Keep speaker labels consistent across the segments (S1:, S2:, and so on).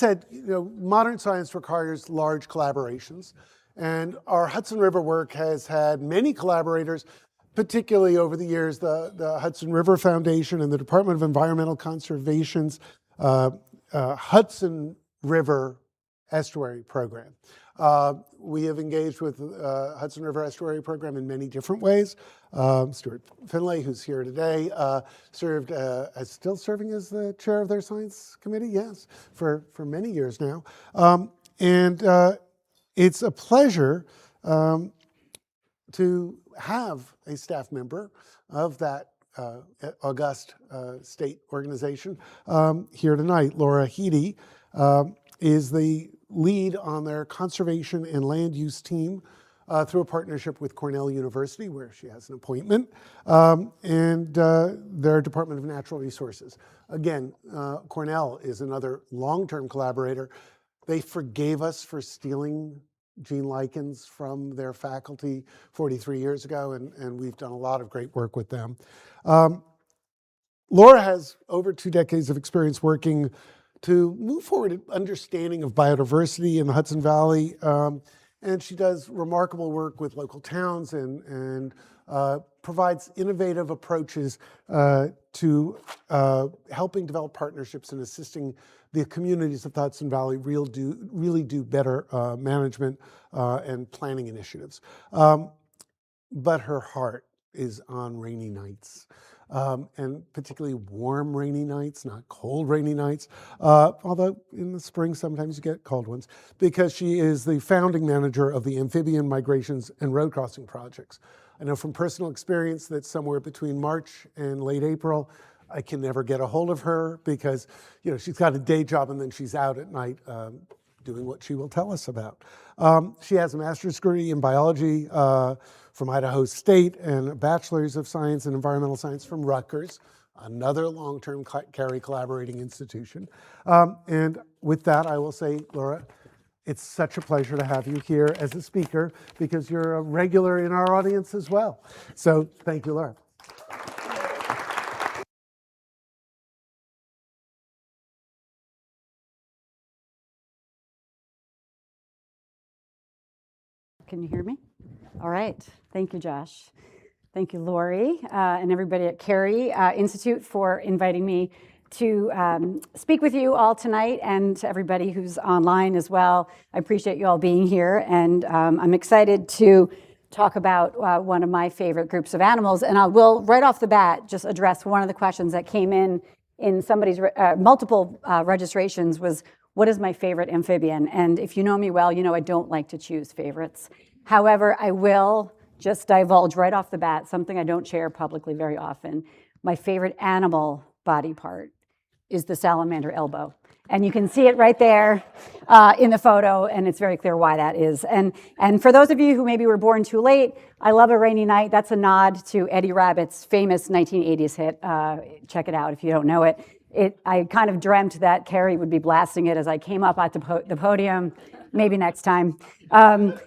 S1: said, modern science requires large collaborations, and our Hudson River work has had many collaborators, particularly over the years, the Hudson River Foundation and the Department of Environmental Conservation's Hudson River Estuary Program. We have engaged with Hudson River Estuary Program in many different ways. Stuart Finlay, who's here today, served as still serving as the chair of their science committee, yes, for many years now. And it's a pleasure to have a staff member of that august state organization here tonight. Laura Heady is the lead on their conservation and land use team through a partnership with Cornell University, where she has an appointment, and their Department of Natural Resources. Again, Cornell is another long-term collaborator. They forgave us for stealing gene lichens from their faculty 43 years ago, and we've done a lot of great work with them. Laura has over 2 decades of experience working to move forward an understanding of biodiversity in the Hudson Valley, and she does remarkable work with local towns and provides innovative approaches to helping develop partnerships and assisting the communities of the Hudson Valley really do better management and planning initiatives. But her heart is on rainy nights. And particularly warm rainy nights, not cold rainy nights, although in the spring sometimes you get cold ones, because she is the founding manager of the Amphibian Migrations and Road Crossing Projects. I know from personal experience that somewhere between March and late April, I can never get a hold of her because she's got a day job and then she's out at night doing what she will tell us about. She has a master's degree in biology from Idaho State and a bachelor's of science and environmental science from Rutgers, another long-term Carey collaborating institution. And with that, I will say, Laura, it's such a pleasure to have you here as a speaker because you're a regular in our audience as well. So thank you, Laura.
S2: Can you hear me? All right. Thank you, Josh. Thank you, Lori, and everybody at Carey Institute for inviting me to speak with you all tonight, and to everybody who's online as well. I appreciate you all being here, and I'm excited to talk about one of my favorite groups of animals. And I will, right off the bat, just address one of the questions that came in somebody's multiple registrations was, what is my favorite amphibian? And if you know me well, you know I don't like to choose favorites. However, I will just divulge right off the bat something I don't share publicly very often. My favorite animal body part is the salamander elbow. And you can see it right there in the photo, and it's very clear why that is. And for those of you who maybe were born too late, I Love a Rainy Night. That's a nod to Eddie Rabbitt's famous 1980s hit. Check it out if you don't know it. I kind of dreamt that Carey would be blasting it as I came up at the podium. Maybe next time. For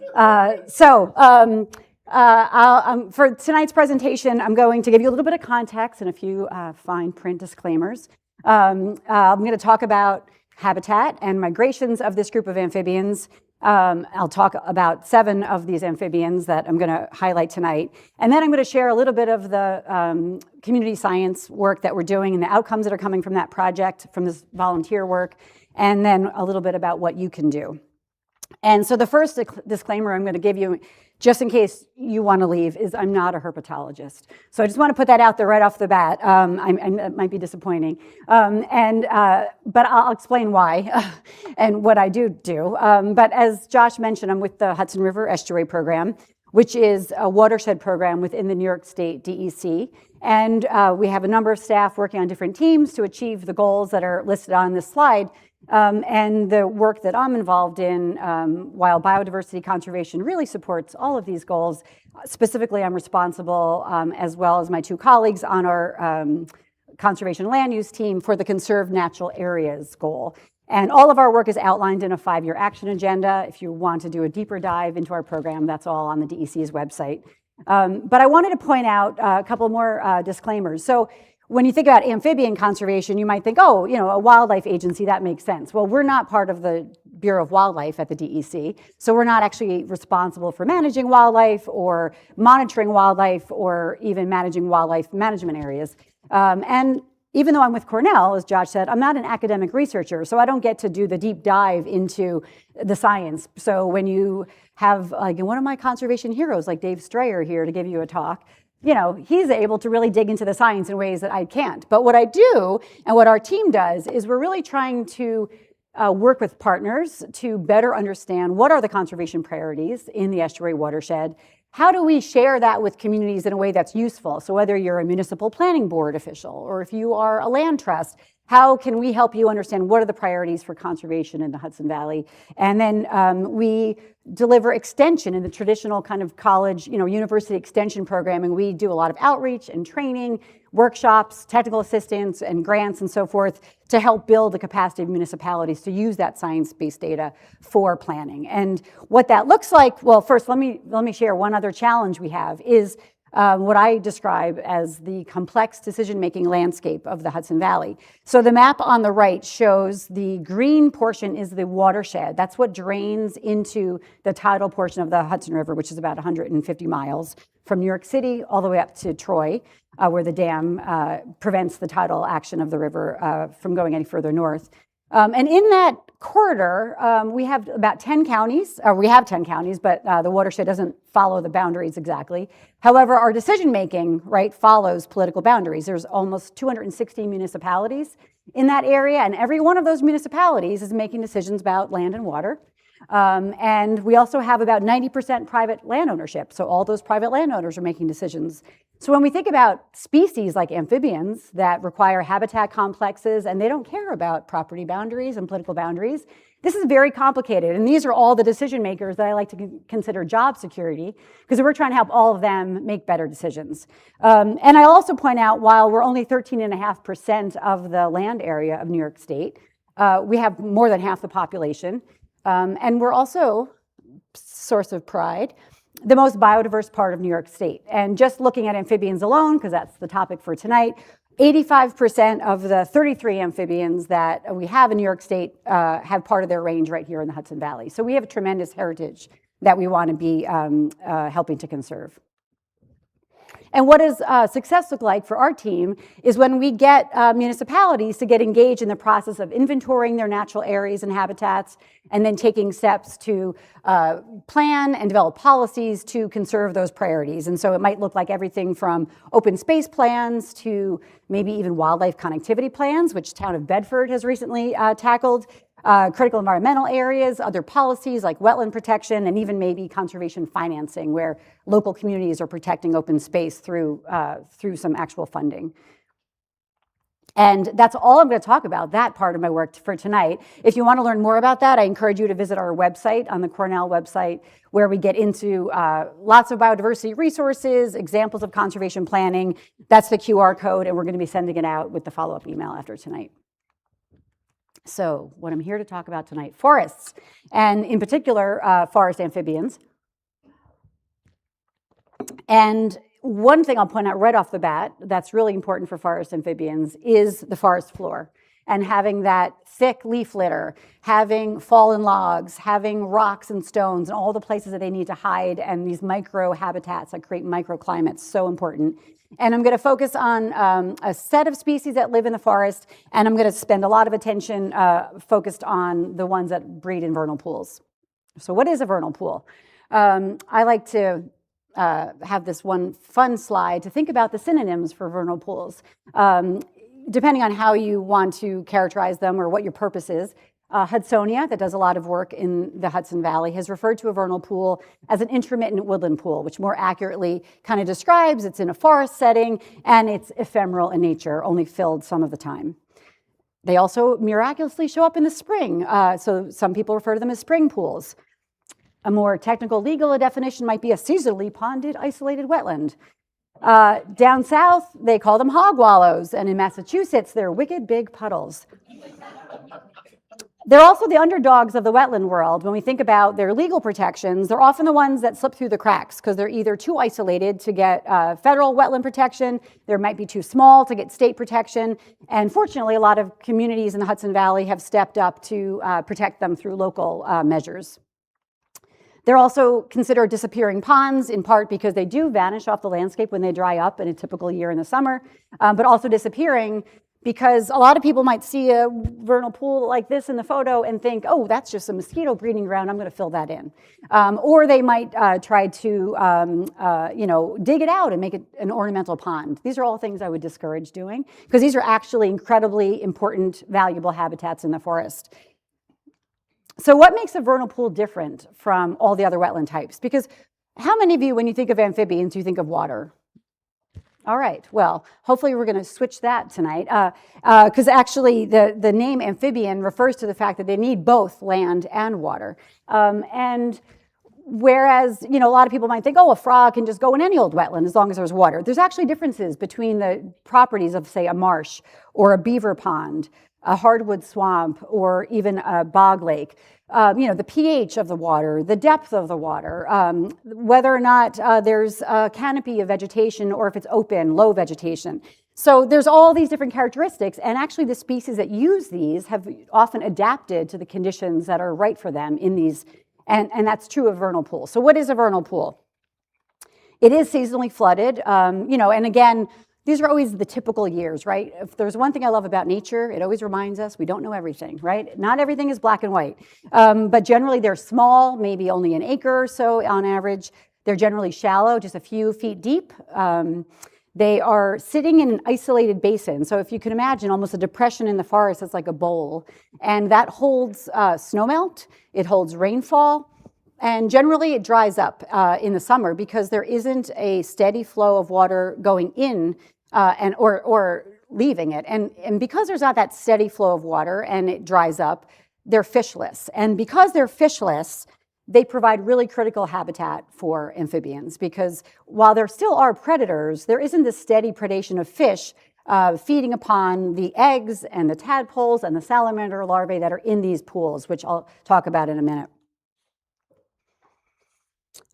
S2: tonight's presentation, I'm going to give you a little bit of context and a few fine print disclaimers. I'm going to talk about habitat and migrations of this group of amphibians. I'll talk about 7 of these amphibians that I'm going to highlight tonight. And then I'm going to share a little bit of the community science work that we're doing and the outcomes that are coming from that project, from this volunteer work, and then a little bit about what you can do. And so the first disclaimer I'm going to give you, just in case you want to leave, is I'm not a herpetologist. So I just want to put that out there right off the bat. It might be disappointing. But I'll explain why and what I do. But as Josh mentioned, I'm with the Hudson River Estuary Program, which is a watershed program within the New York State DEC. And we have a number of staff working on different teams to achieve the goals that are listed on this slide. And the work that I'm involved in, while biodiversity conservation really supports all of these goals, specifically I'm responsible, as well as my 2 colleagues on our conservation land use team, for the Conserve Natural Areas goal. And all of our work is outlined in a 5-year action agenda. If you want to do a deeper dive into our program, that's all on the DEC's website. But I wanted to point out a couple more disclaimers. So when you think about amphibian conservation, you might think, oh, a wildlife agency, that makes sense. Well, we're not part of the Bureau of Wildlife at the DEC, so we're not actually responsible for managing wildlife or monitoring wildlife or even managing wildlife management areas. And even though I'm with Cornell, as Josh said, I'm not an academic researcher, so I don't get to do the deep dive into the science. So when you have like one of my conservation heroes, like Dave Strayer here to give you a talk, he's able to really dig into the science in ways that I can't. But what I do, and what our team does, is we're really trying to work with partners to better understand what are the conservation priorities in the estuary watershed. How do we share that with communities in a way that's useful? So whether you're a municipal planning board official or if you are a land trust, how can we help you understand what are the priorities for conservation in the Hudson Valley? And then we deliver extension in the traditional kind of college, university extension programming. We do a lot of outreach and training, workshops, technical assistance, and grants and so forth to help build the capacity of municipalities to use that science-based data for planning. And what that looks like, well, first let me share one other challenge we have is what I describe as the complex decision-making landscape of the Hudson Valley. So the map on the right shows the green portion is the watershed. That's what drains into the tidal portion of the Hudson River, which is about 150 miles from New York City all the way up to Troy, where the dam prevents the tidal action of the river from going any further north. And in that corridor, we have about 10 counties, or we have 10 counties, but the watershed doesn't follow the boundaries exactly. However, our decision-making, follows political boundaries. There's almost 260 municipalities in that area, and every one of those municipalities is making decisions about land and water. And we also have about 90% private land ownership, so all those private landowners are making decisions. So when we think about species like amphibians that require habitat complexes and they don't care about property boundaries and political boundaries, this is very complicated. And these are all the decision makers that I like to consider job security, because we're trying to help all of them make better decisions. And I also point out, while we're only 13.5% of the land area of New York State, we have more than half the population. And we're also, source of pride, the most biodiverse part of New York State. And just looking at amphibians alone, because that's the topic for tonight, 85% of the 33 amphibians that we have in New York State have part of their range right here in the Hudson Valley. So we have a tremendous heritage that we want to be helping to conserve. And what does success look like for our team is when we get municipalities to get engaged in the process of inventorying their natural areas and habitats, and then taking steps to plan and develop policies to conserve those priorities. And so it might look like everything from open space plans to maybe even wildlife connectivity plans, which town of Bedford has recently tackled, critical environmental areas, other policies like wetland protection, and even maybe conservation financing, where local communities are protecting open space through some actual funding. And that's all I'm going to talk about, that part of my work for tonight. If you want to learn more about that, I encourage you to visit our website, on the Cornell website, where we get into lots of biodiversity resources, examples of conservation planning. That's the QR code, and we're going to be sending it out with the follow-up email after tonight. So what I'm here to talk about tonight, forests, and in particular, forest amphibians. And one thing I'll point out right off the bat that's really important for forest amphibians is the forest floor, and having that thick leaf litter, having fallen logs, having rocks and stones, and all the places that they need to hide, and these micro habitats that create microclimates, so important. And I'm going to focus on a set of species that live in the forest, and I'm going to spend a lot of attention focused on the ones that breed in vernal pools. So what is a vernal pool? I like to have this one fun slide to think about the synonyms for vernal pools, depending on how you want to characterize them or what your purpose is. Hudsonia, that does a lot of work in the Hudson Valley, has referred to a vernal pool as an intermittent woodland pool, which more accurately kind of describes it's in a forest setting and it's ephemeral in nature, only filled some of the time. They also miraculously show up in the spring, so some people refer to them as spring pools. A more technical legal definition might be a seasonally ponded isolated wetland. Down south, they call them hog wallows, and in Massachusetts, they're wicked big puddles. They're also the underdogs of the wetland world. When we think about their legal protections, they're often the ones that slip through the cracks because they're either too isolated to get federal wetland protection, they might be too small to get state protection, and fortunately a lot of communities in the Hudson Valley have stepped up to protect them through local measures. They're also considered disappearing ponds, in part because they do vanish off the landscape when they dry up in a typical year in the summer, but also disappearing because a lot of people might see a vernal pool like this in the photo and think, oh, that's just a mosquito breeding ground, I'm going to fill that in. Or they might try to dig it out and make it an ornamental pond. These are all things I would discourage doing because these are actually incredibly important, valuable habitats in the forest. So what makes a vernal pool different from all the other wetland types? Because how many of you, when you think of amphibians, you think of water? All right, well, hopefully we're going to switch that tonight because actually the name amphibian refers to the fact that they need both land and water. And whereas, a lot of people might think, oh, a frog can just go in any old wetland as long as there's water. There's actually differences between the properties of, say, a marsh or a beaver pond, a hardwood swamp, or even a bog lake. The pH of the water, the depth of the water, whether or not there's a canopy of vegetation or if it's open, low vegetation. So there's all these different characteristics, and actually the species that use these have often adapted to the conditions that are right for them in these, and that's true of vernal pools. So what is a vernal pool? It is seasonally flooded, and again, these are always the typical years, right? If there's one thing I love about nature, it always reminds us we don't know everything, right? Not everything is black and white, but generally they're small, maybe only an acre or so on average. They're generally shallow, just a few feet deep. They are sitting in an isolated basin. So if you can imagine almost a depression in the forest, it's like a bowl. And that holds snowmelt, it holds rainfall, and generally it dries up in the summer because there isn't a steady flow of water going in or leaving it. And because there's not that steady flow of water and it dries up, they're fishless. And because they're fishless, they provide really critical habitat for amphibians because while there still are predators, there isn't this steady predation of fish feeding upon the eggs and the tadpoles and the salamander larvae that are in these pools, which I'll talk about in a minute.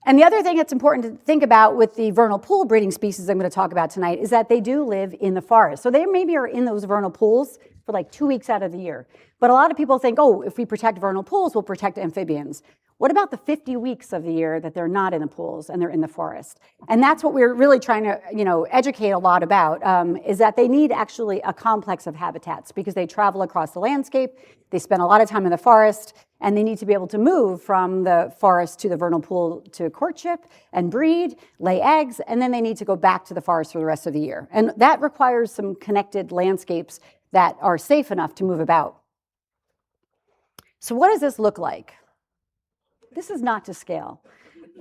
S2: And the other thing that's important to think about with the vernal pool breeding species I'm going to talk about tonight is that they do live in the forest. So they maybe are in those vernal pools for like 2 weeks out of the year. But a lot of people think, oh, if we protect vernal pools, we'll protect amphibians. What about the 50 weeks of the year that they're not in the pools and they're in the forest? And that's what we're really trying to, educate a lot about, is that they need actually a complex of habitats because they travel across the landscape, they spend a lot of time in the forest, and they need to be able to move from the forest to the vernal pool to courtship and breed, lay eggs, and then they need to go back to the forest for the rest of the year. And that requires some connected landscapes that are safe enough to move about. So what does this look like? This is not to scale.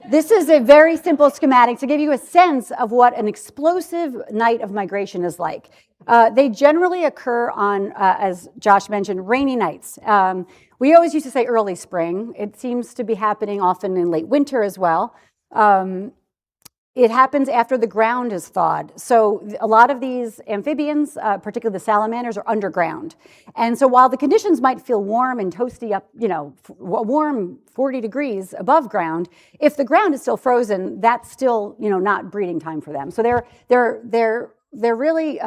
S2: This is a very simple schematic to give you a sense of what an explosive night of migration is like. They generally occur on, as Josh mentioned, rainy nights. We always used to say early spring. It seems to be happening often in late winter as well. It happens after the ground is thawed. So a lot of these amphibians, particularly the salamanders, are underground. And so while the conditions might feel warm and toasty up, warm 40 degrees above ground, if the ground is still frozen, that's still, not breeding time for them. So they're really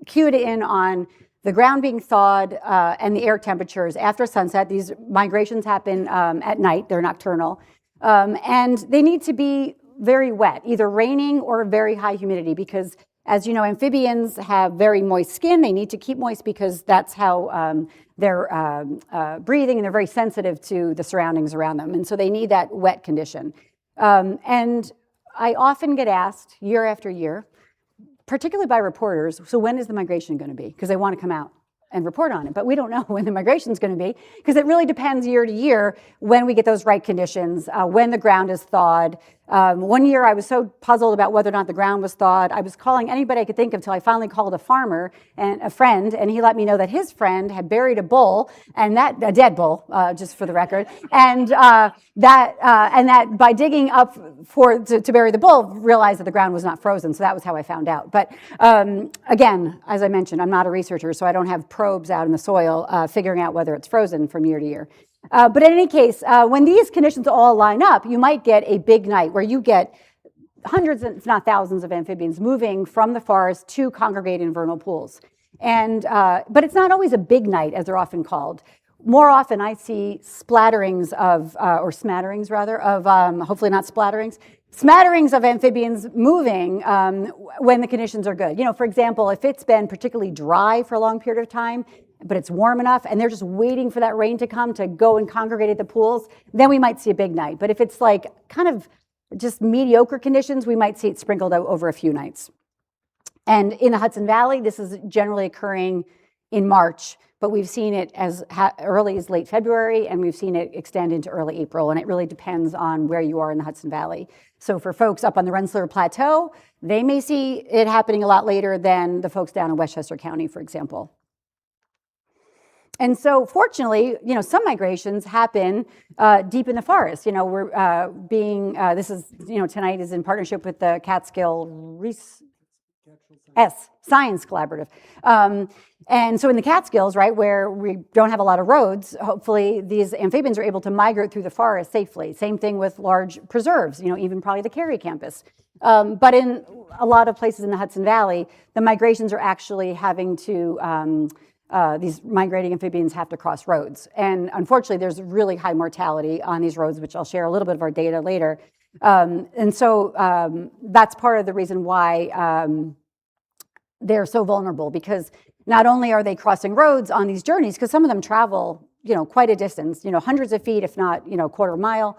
S2: cued in on the ground being thawed and the air temperatures after sunset. These migrations happen at night. They're nocturnal. And they need to be very wet, either raining or very high humidity, because as you know, amphibians have very moist skin. They need to keep moist because that's how they're breathing, and they're very sensitive to the surroundings around them. And so they need that wet condition. And I often get asked year after year, particularly by reporters, so when is the migration going to be? Because they want to come out and report on it, but we don't know when the migration is going to be because it really depends year to year when we get those right conditions, when the ground is thawed, One year I was so puzzled about whether or not the ground was thawed. I was calling anybody I could think of until I finally called a farmer and a friend, and he let me know that his friend had buried a bull, and a dead bull, just for the record, and that by digging up to bury the bull, realized that the ground was not frozen. So that was how I found out. But again, as I mentioned, I'm not a researcher, so I don't have probes out in the soil figuring out whether it's frozen from year to year. But in any case, when these conditions all line up, you might get a big night where you get hundreds, if not thousands, of amphibians moving from the forest to congregate in vernal pools. But it's not always a big night, as they're often called. More often, I see splatterings or smatterings rather, of hopefully not splatterings, smatterings of amphibians moving when the conditions are good. For example, if it's been particularly dry for a long period of time, but it's warm enough, and they're just waiting for that rain to come to go and congregate at the pools, then we might see a big night. But if it's like kind of just mediocre conditions, we might see it sprinkled out over a few nights. And in the Hudson Valley, this is generally occurring in March, but we've seen it as early as late February, and we've seen it extend into early April, and it really depends on where you are in the Hudson Valley. So for folks up on the Rensselaer Plateau, they may see it happening a lot later than the folks down in Westchester County, for example. And so fortunately, some migrations happen deep in the forest. We're tonight is in partnership with the Catskill Science Collaborative. And so in the Catskills, right, where we don't have a lot of roads, hopefully these amphibians are able to migrate through the forest safely. Same thing with large preserves, even probably the Cary campus. But in a lot of places in the Hudson Valley, the migrations are actually having to these migrating amphibians have to cross roads. And unfortunately, there's really high mortality on these roads, which I'll share a little bit of our data later. And so that's part of the reason why they're so vulnerable, because not only are they crossing roads on these journeys, because some of them travel, quite a distance, hundreds of feet, if not, a quarter mile,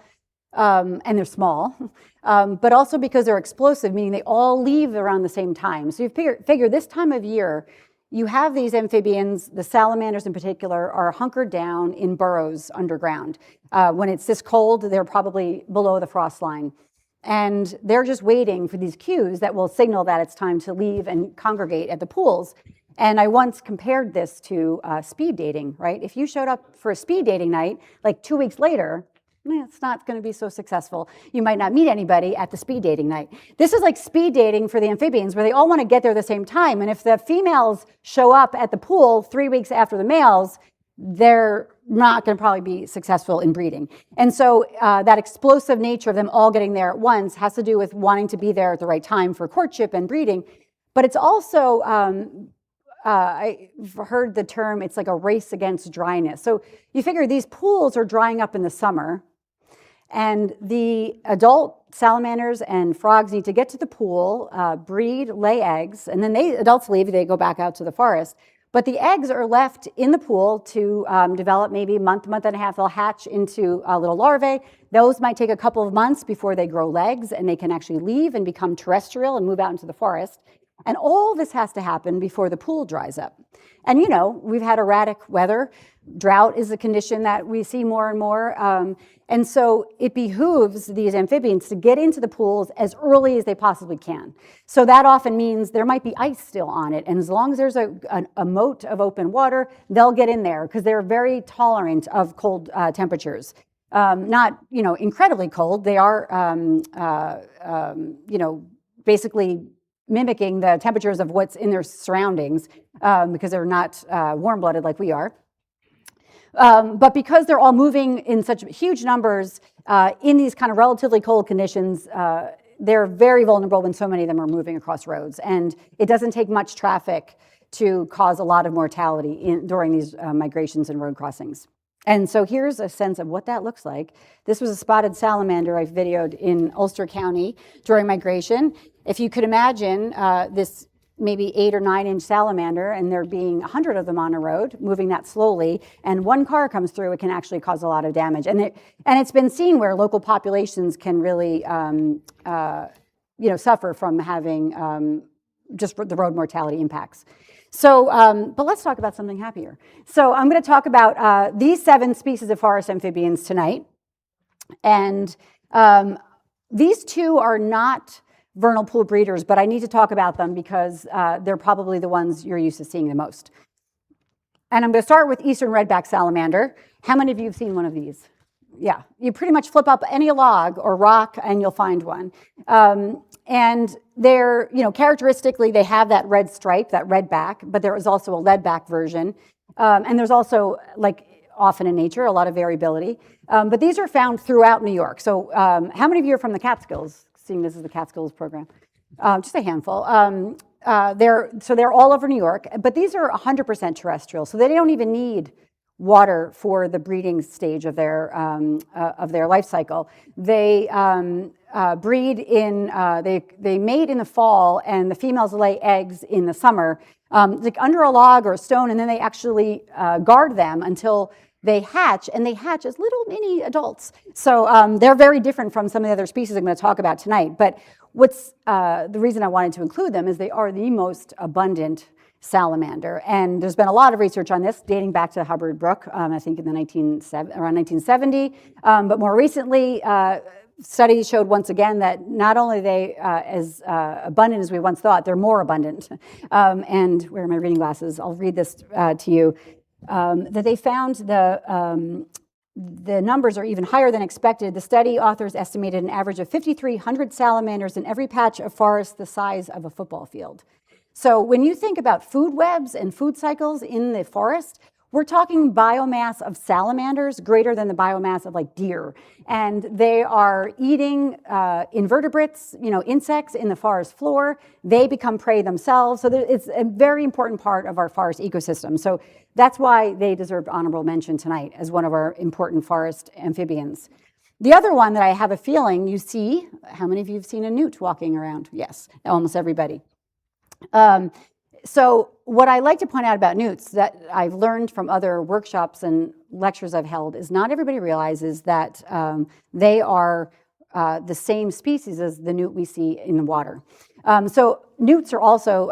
S2: and they're small, but also because they're explosive, meaning they all leave around the same time. So you figure this time of year, you have these amphibians, the salamanders in particular, are hunkered down in burrows underground. When it's this cold, they're probably below the frost line. And they're just waiting for these cues that will signal that it's time to leave and congregate at the pools. And I once compared this to speed dating, right? If you showed up for a speed dating night, like 2 weeks later, it's not going to be so successful. You might not meet anybody at the speed dating night. This is like speed dating for the amphibians, where they all want to get there at the same time. And if the females show up at the pool 3 weeks after the males, they're not going to probably be successful in breeding. And so that explosive nature of them all getting there at once has to do with wanting to be there at the right time for courtship and breeding. But it's also, I've heard the term, it's like a race against dryness. So you figure these pools are drying up in the summer, and the adult salamanders and frogs need to get to the pool, breed, lay eggs, and then adults leave, they go back out to the forest. But the eggs are left in the pool to develop maybe a month and a half. They'll hatch into little larvae. Those might take a couple of months before they grow legs and they can actually leave and become terrestrial and move out into the forest. And all this has to happen before the pool dries up. And we've had erratic weather. Drought is a condition that we see more and more. And so it behooves these amphibians to get into the pools as early as they possibly can. So that often means there might be ice still on it. And as long as there's a moat of open water, they'll get in there because they're very tolerant of cold temperatures. Not, incredibly cold. They are, basically mimicking the temperatures of what's in their surroundings because they're not warm-blooded like we are. But because they're all moving in such huge numbers in these kind of relatively cold conditions, they're very vulnerable when so many of them are moving across roads. And it doesn't take much traffic to cause a lot of mortality during these migrations and road crossings. And so here's a sense of what that looks like. This was a spotted salamander I videoed in Ulster County during migration. If you could imagine this maybe 8 or 9 inch salamander, and there being 100 of them on a road, moving that slowly, and one car comes through, it can actually cause a lot of damage. And it's been seen where local populations can really suffer from having just the road mortality impacts. So, but let's talk about something happier. So I'm going to talk about these 7 species of forest amphibians tonight. And These two are not vernal pool breeders, but I need to talk about them because they're probably the ones you're used to seeing the most. And I'm going to start with eastern redback salamander. How many of you have seen one of these? Yeah, you pretty much flip up any log or rock and you'll find one. And they're, characteristically, they have that red stripe, that red back, but there is also a lead back version. And there's also, like often in nature, a lot of variability. But these are found throughout New York. So how many of you are from the Catskills, seeing this is the Catskills program? Just a handful. They're all over New York, but these are 100% terrestrial, so they don't even need water for the breeding stage of their life cycle. They breed in, they mate in the fall, and the females lay eggs in the summer, like under a log or a stone, and then they actually guard them until they hatch, and they hatch as little mini adults. So they're very different from some of the other species I'm going to talk about tonight. But what's the reason I wanted to include them is they are the most abundant salamander. And there's been a lot of research on this dating back to Hubbard Brook, I think in the around 1970. But more recently, studies showed once again that not only are they as abundant as we once thought, they're more abundant. And where are my reading glasses? I'll read this to you. That they found the numbers are even higher than expected. The study authors estimated an average of 5,300 salamanders in every patch of forest the size of a football field. So when you think about food webs and food cycles in the forest, we're talking biomass of salamanders greater than the biomass of like deer. And they are eating invertebrates, insects in the forest floor. They become prey themselves. So it's a very important part of our forest ecosystem. So that's why they deserve honorable mention tonight as one of our important forest amphibians. The other one that I have a feeling you see, how many of you have seen a newt walking around? Yes, almost everybody. So what I like to point out about newts that I've learned from other workshops and lectures I've held is not everybody realizes that they are the same species as the newt we see in the water. So newts are also,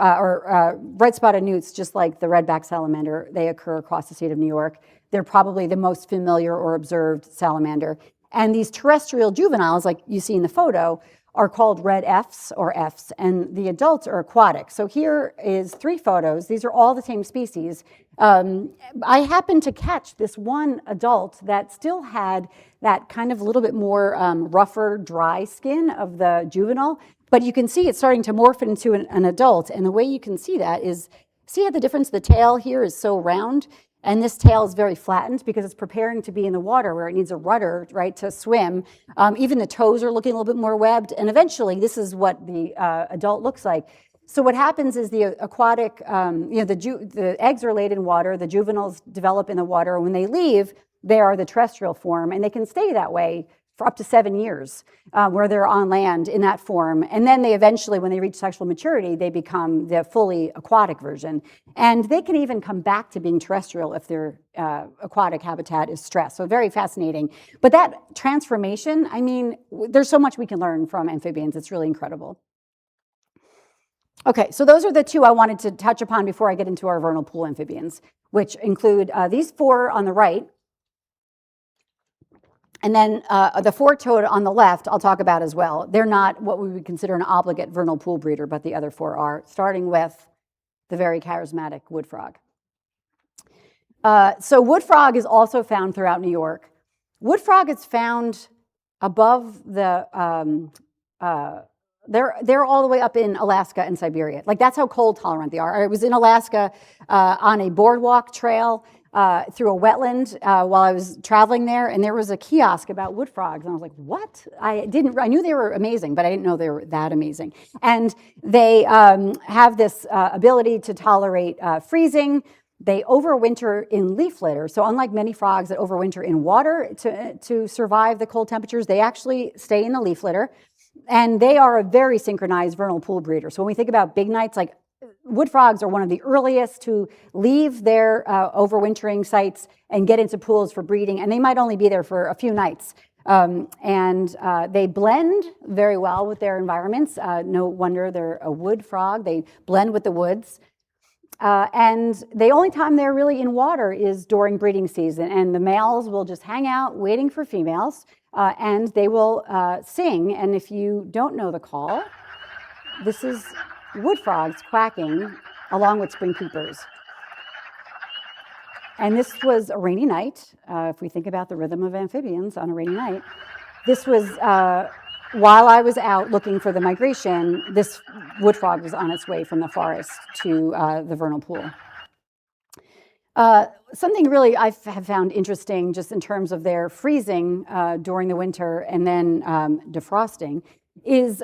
S2: red-spotted newts, just like the redback salamander, they occur across the state of New York. They're probably the most familiar or observed salamander. And these terrestrial juveniles, like you see in the photo, are called red Fs or Fs, and the adults are aquatic. So here is 3 photos. These are all the same species. I happened to catch this one adult that still had that kind of a little bit more rougher, dry skin of the juvenile, but you can see it's starting to morph into an adult, and the way you can see that is, see how the difference, the tail here is so round, and this tail is very flattened because it's preparing to be in the water where it needs a rudder, right, to swim. Even the toes are looking a little bit more webbed, and eventually this is what the adult looks like. So what happens is the aquatic, the eggs are laid in water, the juveniles develop in the water, and when they leave, they are the terrestrial form, and they can stay that way for up to 7 years, where they're on land in that form. And then they eventually, when they reach sexual maturity, they become the fully aquatic version. And they can even come back to being terrestrial if their aquatic habitat is stressed. So very fascinating. But that transformation, I mean, there's so much we can learn from amphibians. It's really incredible. Okay, so those are the 2 I wanted to touch upon before I get into our vernal pool amphibians, which include these 4 on the right. And then the 4-toed on the left, I'll talk about as well. They're not what we would consider an obligate vernal pool breeder, but the other 4 are, starting with the very charismatic wood frog. So wood frog is also found throughout New York. Wood frog is found above the, they're all the way up in Alaska and Siberia. Like, that's how cold tolerant they are. I was in Alaska on a boardwalk trail through a wetland while I was traveling there, and there was a kiosk about wood frogs, and I was like, what? I knew they were amazing, but I didn't know they were that amazing. And they have this ability to tolerate freezing. They overwinter in leaf litter. So unlike many frogs that overwinter in water to survive the cold temperatures, they actually stay in the leaf litter. And they are a very synchronized vernal pool breeder. So when we think about big nights, like wood frogs are one of the earliest to leave their overwintering sites and get into pools for breeding, and they might only be there for a few nights. They blend very well with their environments. No wonder they're a wood frog. They blend with the woods. And the only time they're really in water is during breeding season, and the males will just hang out waiting for females. and they will sing. And if you don't know the call, this is wood frogs quacking along with spring peepers. And this was a rainy night. If we think about the rhythm of amphibians on a rainy night, this was while I was out looking for the migration, this wood frog was on its way from the forest to the vernal pool. Something really I have found interesting just in terms of their freezing during the winter and then defrosting is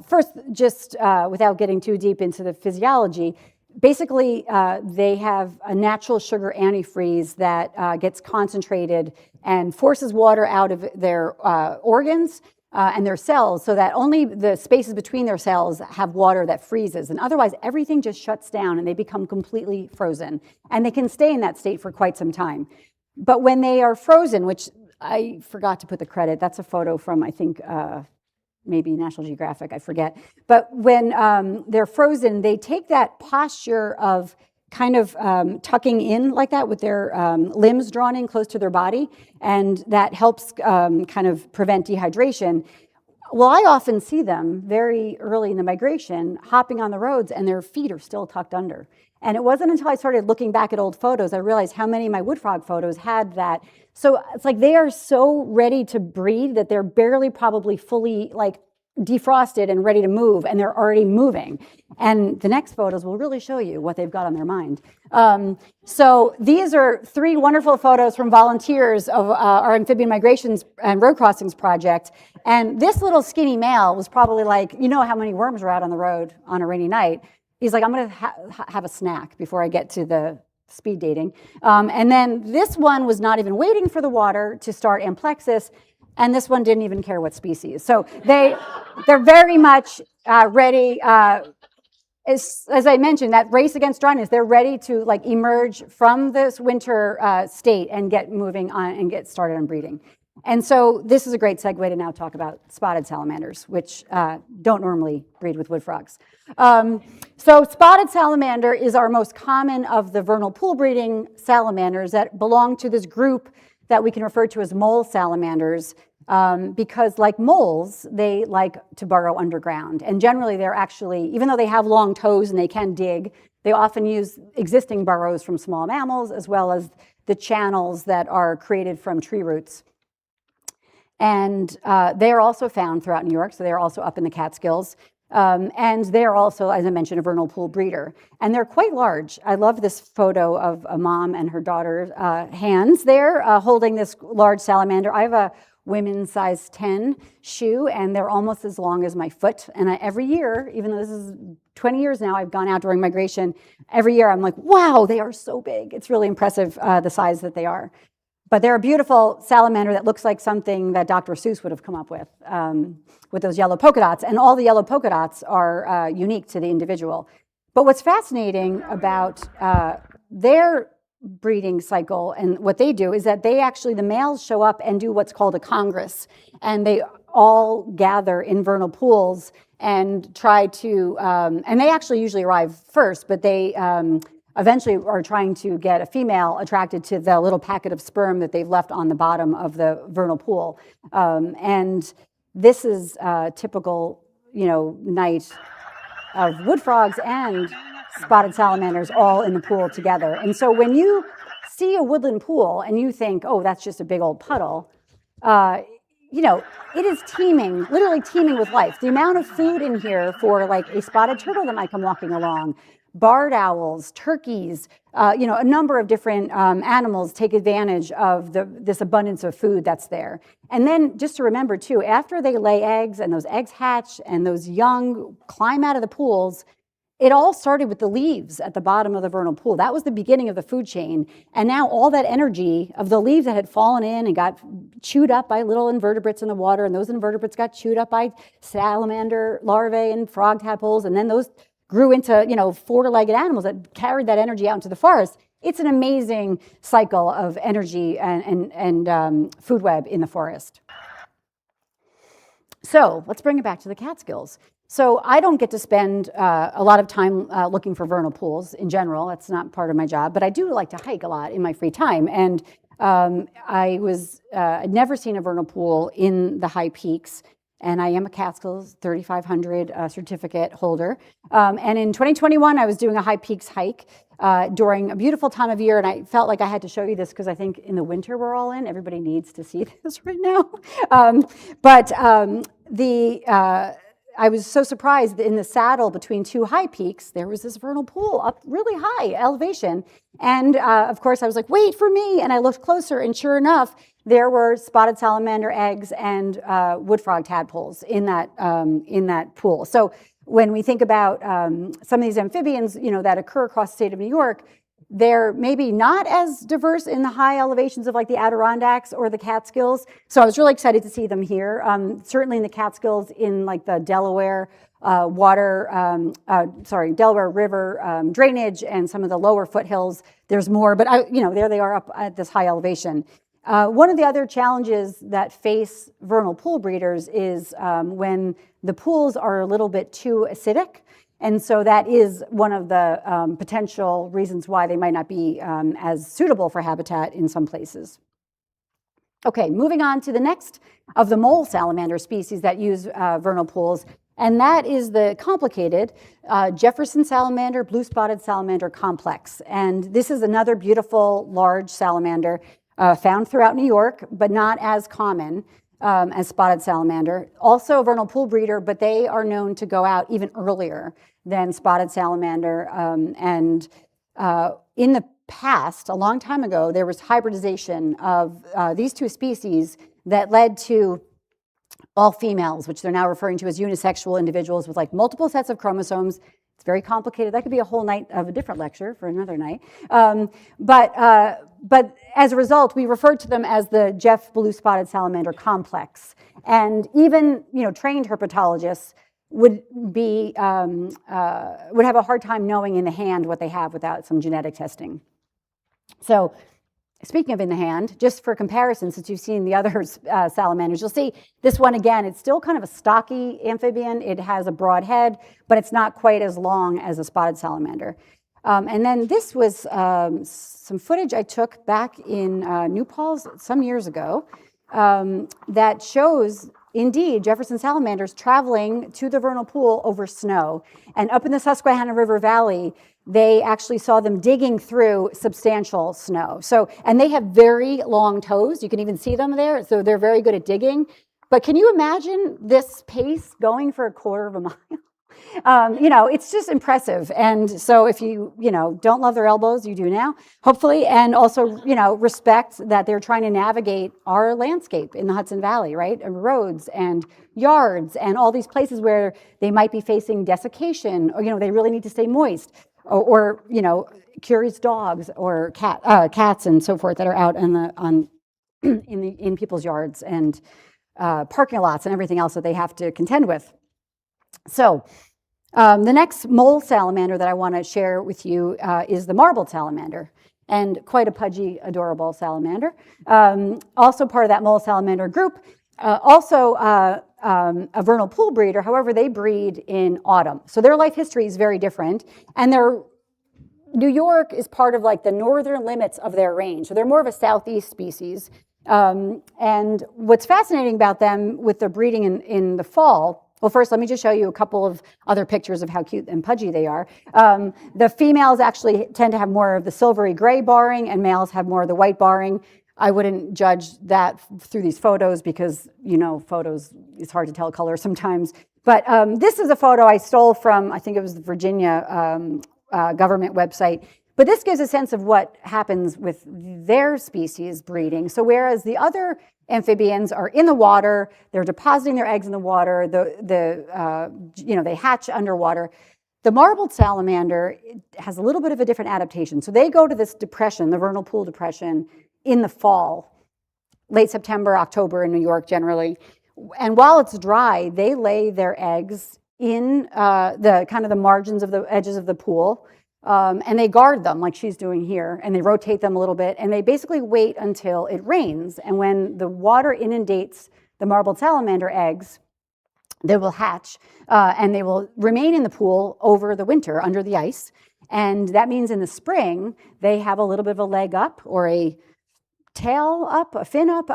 S2: first, just without getting too deep into the physiology, basically they have a natural sugar antifreeze that gets concentrated and forces water out of their organs and their cells so that only the spaces between their cells have water that freezes. And otherwise, everything just shuts down and they become completely frozen. And they can stay in that state for quite some time. But when they are frozen, which I forgot to put the credit, that's a photo from, I think, maybe National Geographic, I forget. But when they're frozen, they take that posture of kind of tucking in like that with their limbs drawn in close to their body, and that helps kind of prevent dehydration. Well, I often see them very early in the migration hopping on the roads and their feet are still tucked under. And it wasn't until I started looking back at old photos I realized how many of my wood frog photos had that. So it's like they are so ready to breed that they're barely probably fully like defrosted and ready to move, and they're already moving. And the next photos will really show you what they've got on their mind. So these are 3 wonderful photos from volunteers of our amphibian migrations and road crossings project. And this little skinny male was probably like, you know how many worms are out on the road on a rainy night. He's like, I'm going to have a snack before I get to the speed dating. And then this one was not even waiting for the water to start amplexus. And this one didn't even care what species. So they're very much ready. As I mentioned, that race against dryness, they're ready to like emerge from this winter state and get moving on and get started on breeding. And so this is a great segue to now talk about spotted salamanders, which don't normally breed with wood frogs. So spotted salamander is our most common of the vernal pool breeding salamanders that belong to this group that we can refer to as mole salamanders, because like moles, they like to burrow underground. And generally they're actually, even though they have long toes and they can dig, they often use existing burrows from small mammals as well as the channels that are created from tree roots. And they are also found throughout New York, so they're also up in the Catskills. And they're also, as I mentioned, a vernal pool breeder. And they're quite large. I love this photo of a mom and her daughter's hands there holding this large salamander. I have a women's size 10 shoe, and they're almost as long as my foot. And every year, even though this is 20 years now, I've gone out during migration, every year I'm like, wow, they are so big. It's really impressive the size that they are. But they're a beautiful salamander that looks like something that Dr. Seuss would have come up with those yellow polka dots. And all the yellow polka dots are unique to the individual. But what's fascinating about their breeding cycle and what they do is that they actually, the males show up and do what's called a congress. And they all gather in vernal pools and try to, and they actually usually arrive first, but they eventually are trying to get a female attracted to the little packet of sperm that they've left on the bottom of the vernal pool. And this is a typical, night of wood frogs and spotted salamanders all in the pool together. And so when you see a woodland pool and you think, oh, that's just a big old puddle, it is teeming, literally teeming with life. The amount of food in here for like a spotted turtle that might come walking along, barred owls, turkeys, a number of different animals take advantage of this abundance of food that's there. And then just to remember too, after they lay eggs and those eggs hatch and those young climb out of the pools, it all started with the leaves at the bottom of the vernal pool. That was the beginning of the food chain. And now all that energy of the leaves that had fallen in and got chewed up by little invertebrates in the water, and those invertebrates got chewed up by salamander larvae and frog tadpoles, and then those grew into, four-legged animals that carried that energy out into the forest. It's an amazing cycle of energy and food web in the forest. So let's bring it back to the Catskills. So I don't get to spend a lot of time looking for vernal pools in general. That's not part of my job, but I do like to hike a lot in my free time. And I'd never seen a vernal pool in the high peaks, and I am a Catskill 3500 certificate holder. And in 2021, I was doing a high peaks hike during a beautiful time of year, and I felt like I had to show you this because I think in the winter we're all in, everybody needs to see this right now. I was so surprised that in the saddle between two high peaks, there was this vernal pool up really high elevation. And of course, I was like, wait for me. And I looked closer, and sure enough, there were spotted salamander eggs and wood frog tadpoles in that pool. So when we think about some of these amphibians, that occur across the state of New York, they're maybe not as diverse in the high elevations of like the Adirondacks or the Catskills. So I was really excited to see them here. Certainly in the Catskills, in like the Delaware Delaware River drainage and some of the lower foothills, there's more, but there they are up at this high elevation. One of the other challenges that face vernal pool breeders is when the pools are a little bit too acidic. And so that is one of the potential reasons why they might not be as suitable for habitat in some places. Okay, moving on to the next of the mole salamander species that use vernal pools, and that is the complicated Jefferson salamander, blue-spotted salamander complex. And this is another beautiful, large salamander found throughout New York, but not as common as spotted salamander. Also a vernal pool breeder, but they are known to go out even earlier than spotted salamander. In the past, a long time ago, there was hybridization of these two species that led to all females, which they're now referring to as unisexual individuals with like multiple sets of chromosomes. It's very complicated. That could be a whole night of a different lecture for another night. But as a result, we referred to them as the Jeff blue-spotted salamander complex. And even trained herpetologists would have a hard time knowing in the hand what they have without some genetic testing. So speaking of in the hand, just for comparison, since you've seen the other salamanders, you'll see this one again, it's still kind of a stocky amphibian. It has a broad head, but it's not quite as long as a spotted salamander. And then this was some footage I took back in New Paltz some years ago that shows, indeed, Jefferson salamanders traveling to the vernal pool over snow. And up in the Susquehanna River Valley, they actually saw them digging through substantial snow. And they have very long toes. You can even see them there. So they're very good at digging. But can you imagine this pace going for a quarter of a mile? It's just impressive. And so if you don't love their elbows, you do now, hopefully. And also, respect that they're trying to navigate our landscape in the Hudson Valley, right? And roads and yards and all these places where they might be facing desiccation, or, they really need to stay moist, or curious dogs or cats and so forth that are out in people's yards and parking lots and everything else that they have to contend with. So the next mole salamander that I want to share with you is the marbled salamander, and quite a pudgy, adorable salamander. Also part of that mole salamander group, also a vernal pool breeder. However, they breed in autumn. So their life history is very different, and New York is part of like the northern limits of their range. So they're more of a southeast species. And what's fascinating about them with their breeding in the fall, well, first, let me just show you a couple of other pictures of how cute and pudgy they are. The females actually tend to have more of the silvery gray barring, and males have more of the white barring. I wouldn't judge that through these photos because, photos, it's hard to tell color sometimes. But this is a photo I stole from, I think it was the Virginia government website. But this gives a sense of what happens with their species breeding. So whereas the other amphibians are in the water, they're depositing their eggs in the water, they hatch underwater. The marbled salamander has a little bit of a different adaptation. So they go to this depression, the vernal pool depression, in the fall, late September, October in New York generally. And while it's dry, they lay their eggs in the margins of the edges of the pool. And they guard them like she's doing here, and they rotate them a little bit, and they basically wait until it rains. And when the water inundates the marbled salamander eggs, they will hatch, and they will remain in the pool over the winter under the ice. And that means in the spring, they have a little bit of a leg up, or a tail up, a fin up,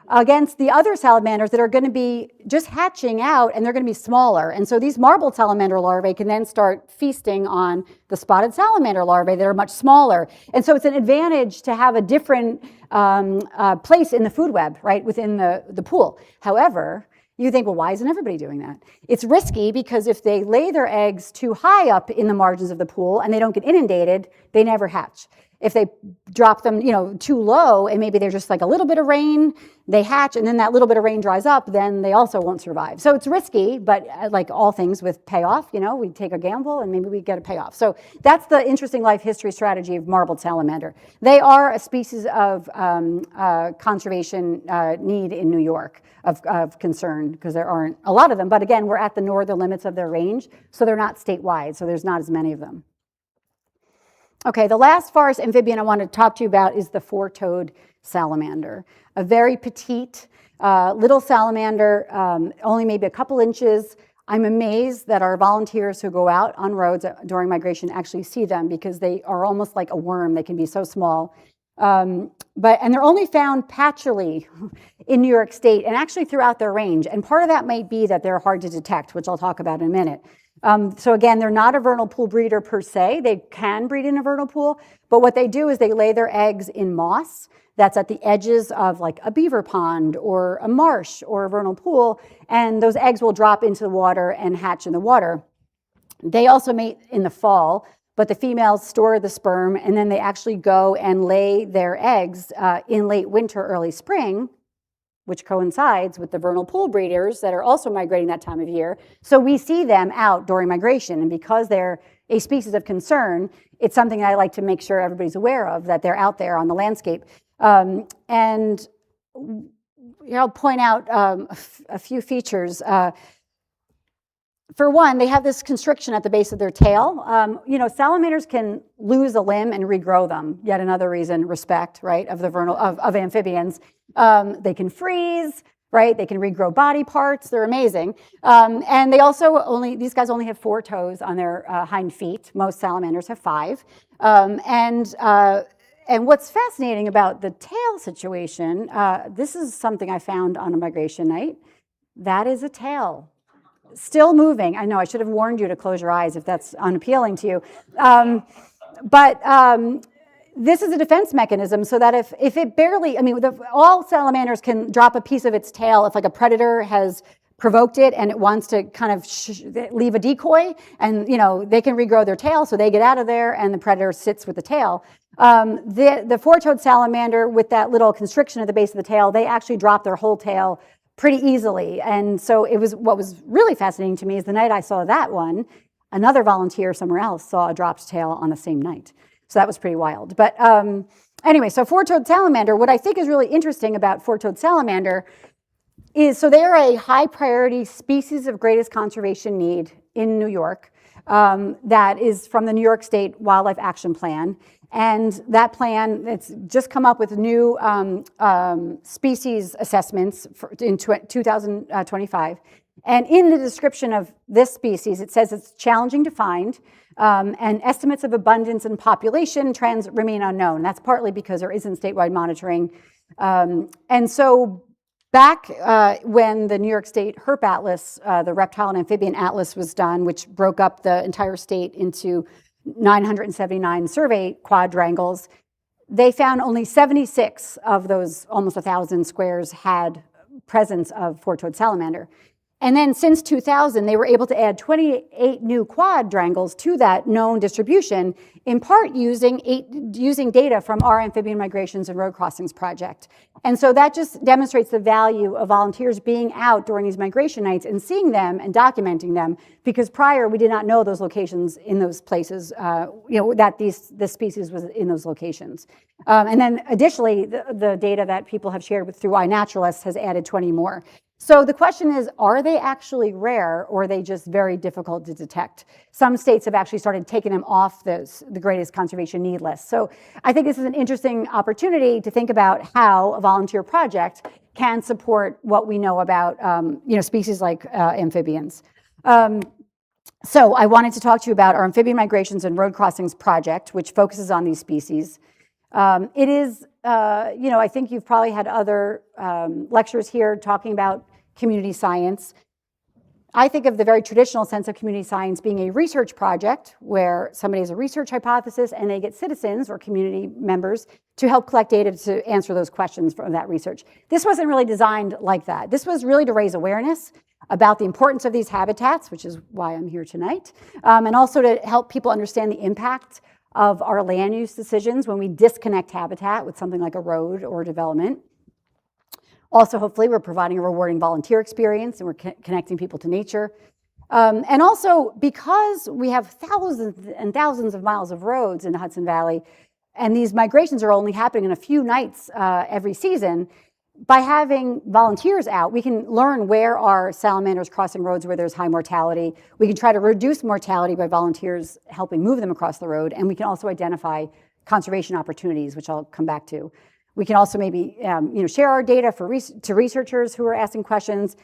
S2: against the other salamanders that are going to be just hatching out, and they're going to be smaller. And so these marbled salamander larvae can then start feasting on the spotted salamander larvae that are much smaller. And so it's an advantage to have a different place in the food web, right, within the pool. However, you think, well, why isn't everybody doing that? It's risky because if they lay their eggs too high up in the margins of the pool and they don't get inundated, they never hatch. If they drop them, too low, and maybe they're just like a little bit of rain, they hatch, and then that little bit of rain dries up, then they also won't survive. So it's risky, but like all things with payoff, we take a gamble and maybe we get a payoff. So that's the interesting life history strategy of marbled salamander. They are a species of conservation need in New York of concern, because there aren't a lot of them. But again, we're at the northern limits of their range, so they're not statewide, so there's not as many of them. Okay, the last forest amphibian I want to talk to you about is the four-toed salamander. A very petite little salamander, only maybe a couple inches. I'm amazed that our volunteers who go out on roads during migration actually see them, because they are almost like a worm. They can be so small. And they're only found patchily in New York State and actually throughout their range. And part of that might be that they're hard to detect, which I'll talk about in a minute. So again, they're not a vernal pool breeder per se. They can breed in a vernal pool, but what they do is they lay their eggs in moss that's at the edges of like a beaver pond or a marsh or a vernal pool, and those eggs will drop into the water and hatch in the water. They also mate in the fall, but the females store the sperm, and then they actually go and lay their eggs in late winter, early spring, which coincides with the vernal pool breeders that are also migrating that time of year. So we see them out during migration, and because they're a species of concern, it's something I like to make sure everybody's aware of, that they're out there on the landscape. And I'll point out a few features. For one, they have this constriction at the base of their tail. Salamanders can lose a limb and regrow them. Yet another reason, respect, right, of the vernal of amphibians. They can freeze, right? They can regrow body parts. They're amazing. And they also these guys only have 4 toes on their hind feet. Most salamanders have 5. And what's fascinating about the tail situation, this is something I found on a migration night. That is a tail. Still moving. I know I should have warned you to close your eyes if that's unappealing to you. This is a defense mechanism, so that if it barely, all salamanders can drop a piece of its tail if like a predator has provoked it and it wants to kind of leave a decoy, and they can regrow their tail, so they get out of there and the predator sits with the tail. The four-toed salamander, with that little constriction at the base of the tail, they actually drop their whole tail pretty easily. And so what was really fascinating to me is the night I saw that one, another volunteer somewhere else saw a dropped tail on the same night. So that was pretty wild. But anyway, so four-toed salamander, what I think is really interesting about four-toed salamander is, so they're a high priority species of greatest conservation need in New York. That is from the New York State Wildlife Action Plan. And that plan, it's just come up with new species assessments in 2025. And in the description of this species, it says it's challenging to find, and estimates of abundance and population trends remain unknown. That's partly because there isn't statewide monitoring. And so back when the New York State Herp Atlas, the Reptile and Amphibian Atlas was done, which broke up the entire state into 979 survey quadrangles, they found only 76 of those almost 1,000 squares had presence of four-toed salamander. And then since 2000, they were able to add 28 new quadrangles to that known distribution, in part using data from our Amphibian Migrations and Road Crossings project. And so that just demonstrates the value of volunteers being out during these migration nights and seeing them and documenting them, because prior we did not know those locations in those places, that this species was in those locations. And then additionally, the data that people have shared through iNaturalist has added 20 more. So the question is, are they actually rare, or are they just very difficult to detect? Some states have actually started taking them off the greatest conservation need list. So I think this is an interesting opportunity to think about how a volunteer project can support what we know about species like amphibians. So I wanted to talk to you about our Amphibian Migrations and Road Crossings project, which focuses on these species. It is, I think you've probably had other lectures here talking about community science. I think of the very traditional sense of community science being a research project where somebody has a research hypothesis and they get citizens or community members to help collect data to answer those questions from that research. This wasn't really designed like that. This was really to raise awareness about the importance of these habitats, which is why I'm here tonight, and also to help people understand the impact of our land use decisions when we disconnect habitat with something like a road or development. Also, hopefully, we're providing a rewarding volunteer experience and we're connecting people to nature. And also, because we have thousands and thousands of miles of roads in the Hudson Valley, and these migrations are only happening in a few nights every season, by having volunteers out, we can learn where are salamanders crossing roads where there's high mortality. We can try to reduce mortality by volunteers helping move them across the road, and we can also identify conservation opportunities, which I'll come back to. We can also maybe share our data to researchers who are asking questions.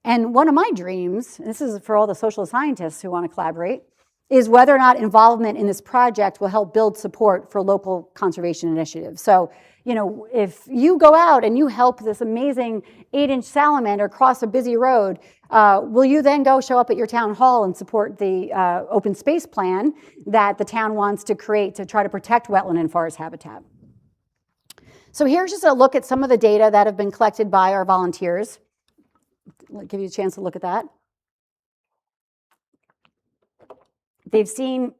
S2: And one of my dreams, and this is for all the social scientists who want to collaborate, is whether or not involvement in this project will help build support for local conservation initiatives. So, if you go out and you help this amazing 8-inch salamander cross a busy road, will you then go show up at your town hall and support the open space plan that the town wants to create to try to protect wetland and forest habitat? So here's just a look at some of the data that have been collected by our volunteers. I'll give you a chance to look at that. They've seen,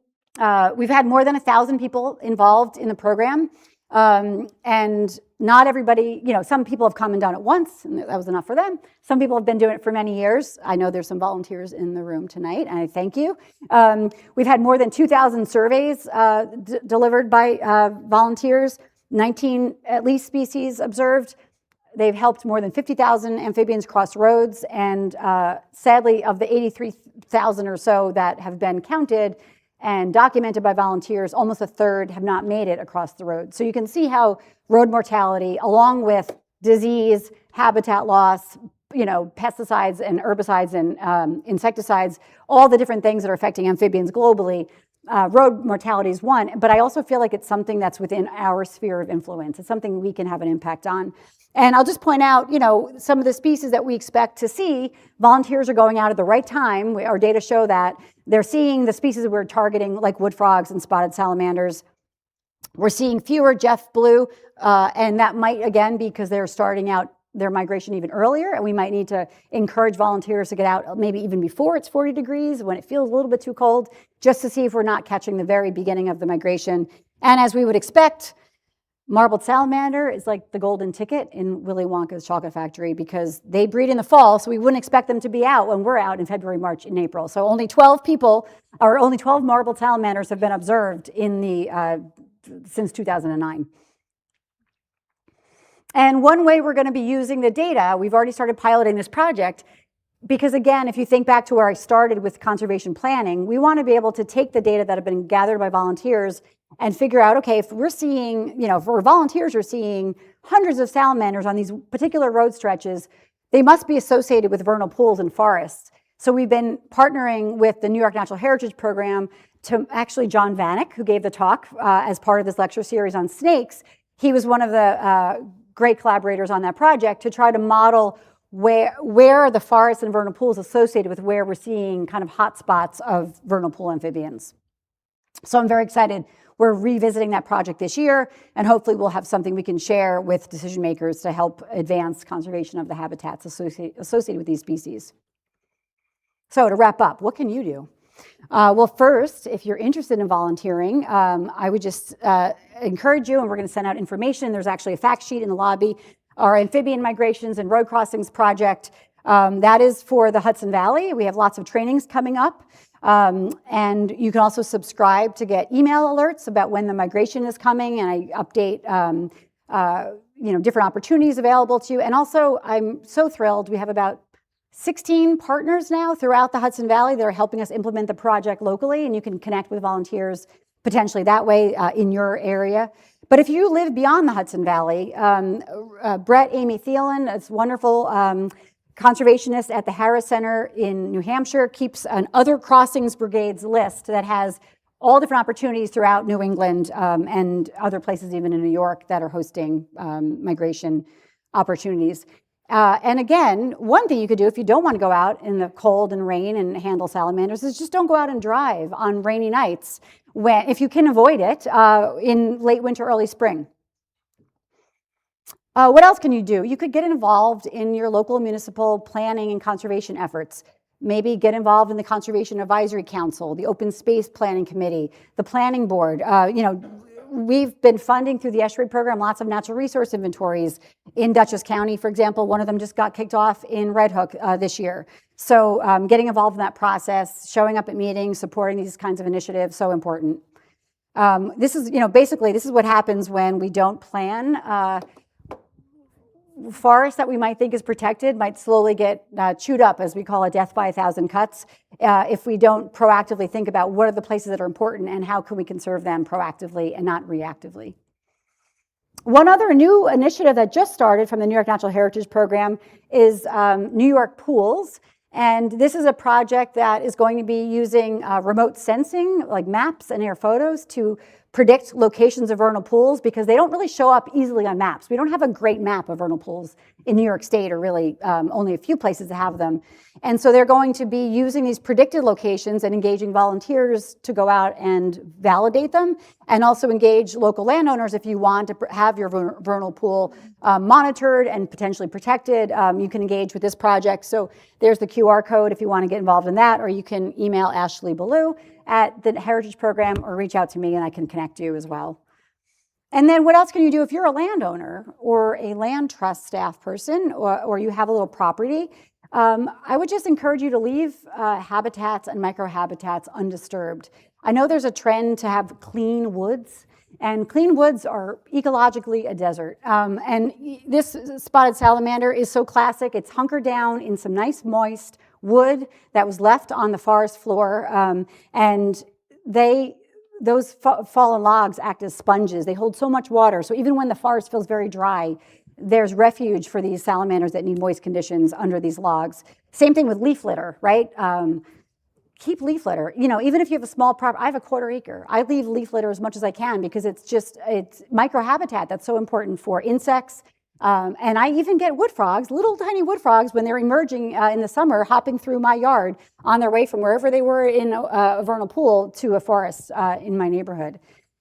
S2: we've had more than 1,000 people involved in the program. And not everybody, some people have come and done it once, and that was enough for them. Some people have been doing it for many years. I know there's some volunteers in the room tonight, and I thank you. We've had more than 2,000 surveys delivered by volunteers, 19 at least species observed. They've helped more than 50,000 amphibians cross roads, and sadly, of the 83,000 or so that have been counted and documented by volunteers, almost a third have not made it across the road. So you can see how road mortality, along with disease, habitat loss, pesticides and herbicides and insecticides, all the different things that are affecting amphibians globally, road mortality is one. But I also feel like it's something that's within our sphere of influence. It's something we can have an impact on. And I'll just point out, some of the species that we expect to see, volunteers are going out at the right time. Our data show that. They're seeing the species we're targeting, like wood frogs and spotted salamanders. We're seeing fewer Jeff blue, and that might, again, be because they're starting out their migration even earlier, and we might need to encourage volunteers to get out maybe even before it's 40 degrees, when it feels a little bit too cold, just to see if we're not catching the very beginning of the migration. And as we would expect, marbled salamander is like the golden ticket in Willy Wonka's chocolate factory because they breed in the fall, so we wouldn't expect them to be out when we're out in February, March, and April. So only 12 marbled salamanders have been observed in since 2009. And one way we're going to be using the data, we've already started piloting this project, because again, if you think back to where I started with conservation planning, we want to be able to take the data that have been gathered by volunteers and figure out, okay, if we're seeing, if our volunteers are seeing hundreds of salamanders on these particular road stretches, they must be associated with vernal pools and forests. So we've been partnering with the New York Natural Heritage Program to actually John Vanek, who gave the talk as part of this lecture series on snakes. He was one of the great collaborators on that project to try to model where are the forests and vernal pools associated with where we're seeing kind of hot spots of vernal pool amphibians. So I'm very excited. We're revisiting that project this year, and hopefully we'll have something we can share with decision makers to help advance conservation of the habitats associated with these species. So to wrap up, what can you do? Well, first, if you're interested in volunteering, I would just encourage you, and we're going to send out information. There's actually a fact sheet in the lobby. Our amphibian migrations and road crossings project, that is for the Hudson Valley. We have lots of trainings coming up. And you can also subscribe to get email alerts about when the migration is coming, and I update different opportunities available to you. And also, I'm so thrilled. We have about 16 partners now throughout the Hudson Valley that are helping us implement the project locally, and you can connect with volunteers potentially that way in your area. But if you live beyond the Hudson Valley, Brett Amy Thielen, it's wonderful conservationist at the Harris Center in New Hampshire, keeps an Other Crossings Brigades list that has all different opportunities throughout New England and other places, even in New York, that are hosting migration opportunities. And again, one thing you could do if you don't want to go out in the cold and rain and handle salamanders is just don't go out and drive on rainy nights if you can avoid it in late winter, early spring. What else can you do? You could get involved in your local municipal planning and conservation efforts. Maybe get involved in the Conservation Advisory Council, the Open Space Planning Committee, the Planning Board. We've been funding through the Estuary program lots of natural resource inventories in Dutchess County, for example. One of them just got kicked off in Red Hook this year. So getting involved in that process, showing up at meetings, supporting these kinds of initiatives, so important. This is, basically, this is what happens when we don't plan. Forest that we might think is protected might slowly get chewed up, as we call it, death by a thousand cuts, if we don't proactively think about what are the places that are important and how can we conserve them proactively and not reactively. One other new initiative that just started from the New York Natural Heritage Program is New York Pools. And this is a project that is going to be using remote sensing, like maps and air photos, to predict locations of vernal pools, because they don't really show up easily on maps. We don't have a great map of vernal pools in New York State, or really only a few places that have them. And so they're going to be using these predicted locations and engaging volunteers to go out and validate them, and also engage local landowners if you want to have your vernal pool monitored and potentially protected. You can engage with this project. So there's the QR code if you want to get involved in that, or you can email Ashley Ballou at the Heritage Program, or reach out to me and I can connect you as well. And then what else can you do if you're a landowner or a land trust staff person, or you have a little property? I would just encourage you to leave habitats and microhabitats undisturbed. I know there's a trend to have clean woods, and clean woods are ecologically a desert. And this spotted salamander is so classic. It's hunkered down in some nice moist wood that was left on the forest floor, and those fallen logs act as sponges. They hold so much water, so even when the forest feels very dry, there's refuge for these salamanders that need moist conditions under these logs. Same thing with leaf litter, right? Keep leaf litter. Even if you have a small property, I have a 1/4 acre. I leave leaf litter as much as I can, because it's microhabitat that's so important for insects. And I even get wood frogs, little tiny wood frogs, when they're emerging in the summer, hopping through my yard on their way from wherever they were in a vernal pool to a forest in my neighborhood.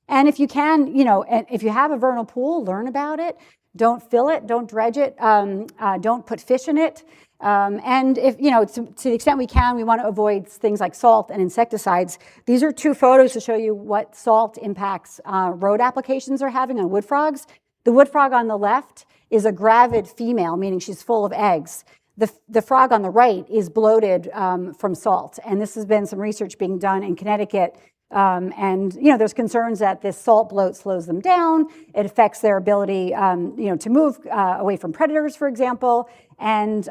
S2: And if you can, and if you have a vernal pool, learn about it. Don't fill it, don't dredge it, don't put fish in it. And if, to the extent we can, we want to avoid things like salt and insecticides. These are 2 photos to show you what salt impacts road applications are having on wood frogs. The wood frog on the left is a gravid female, meaning she's full of eggs. The frog on the right is bloated from salt. And this has been some research being done in Connecticut. And there's concerns that this salt bloat slows them down. It affects their ability, to move away from predators, for example. And